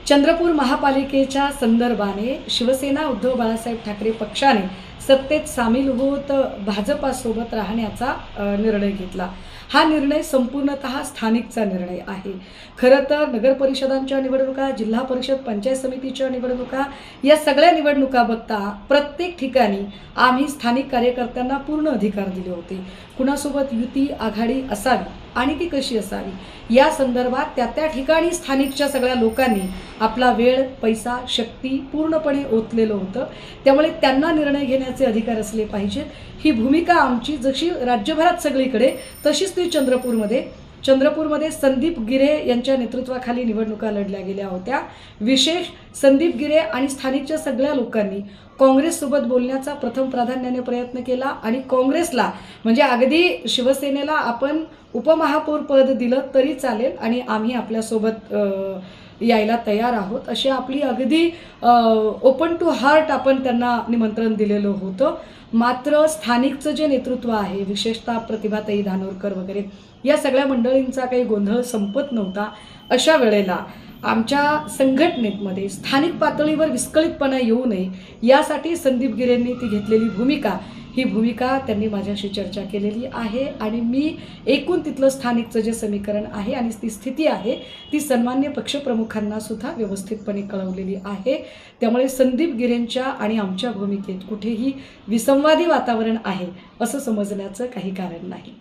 चंद्रपूर महापालिकेच्या संदर्भाने शिवसेना उद्धव बाळासाहेब ठाकरे पक्षाने सत्तेत सामील होत भाजपासोबत राहण्याचा निर्णय घेतला। हा निर्णय संपूर्णतः स्थानिकचा निर्णय आहे। खरं तर नगर परिषदांच्या निवडणुका, जिल्हा परिषद, पंचायत समितीच्या निवडणुका या सगळ्या निवडणुका बघता प्रत्येक ठिकाणी आम्ही स्थानिक कार्यकर्त्यांना पूर्ण अधिकार दिले होते। कुणासोबत युती आघाडी असावी आणि ती कशी असावी या संदर्भात त्या ठिकाणी स्थानिकच्या सगळ्या लोकांनी आपला वेळ, पैसा, शक्ती पूर्णपणे ओतलेलं होतं। त्यामुळे त्यांना निर्णय घेण्याचे अधिकार असले पाहिजेत। ही भूमिका आमची जशी राज्यभरात सगळीकडे तशीच ती चंद्रपूरमध्ये संदीप गिरे यांच्या नेतृत्वाखाली निवडणुका लढल्या गेल्या होत्या। विशेष संदीप गिरे आणि स्थानिकच्या सगळ्या लोकांनी काँग्रेससोबत बोलण्याचा प्रथम प्राधान्याने प्रयत्न केला आणि काँग्रेसला म्हणजे अगदी शिवसेनेला आपण उपमहापौर पद दिलं तरी चालेल आणि आम्ही आपल्यासोबत यायला तयार आहोत अशी आपली अगदी ओपन टू हार्ट आपण त्यांना निमंत्रण दिलेलं होतं। मात्र स्थानिकचं जे नेतृत्व आहे, विशेषतः प्रतिभाताई धानोरकर वगैरे या सगळ्या मंडळींचा काही गोंधळ संपत नव्हता। अशा वेळेला आमच्या संघटनेमध्ये स्थानिक पातळीवर विस्कळीतपणा येऊ नये यासाठी संदीप गिरेंनी ती घेतलेली भूमिका, ही भूमिका त्यांनी माझ्याशी चर्चा केलेली आहे आणि मी एकूण तिथलं स्थानिकचं जे समीकरण आहे आणि ती स्थिती आहे ती सन्मान्य पक्षप्रमुखांना सुद्धा व्यवस्थितपणे कळवलेली आहे। त्यामुळे संदीप गिरेंच्या आणि आमच्या भूमिकेत कुठेही विसंवादी वातावरण आहे असं समजण्याचं काही कारण नाही।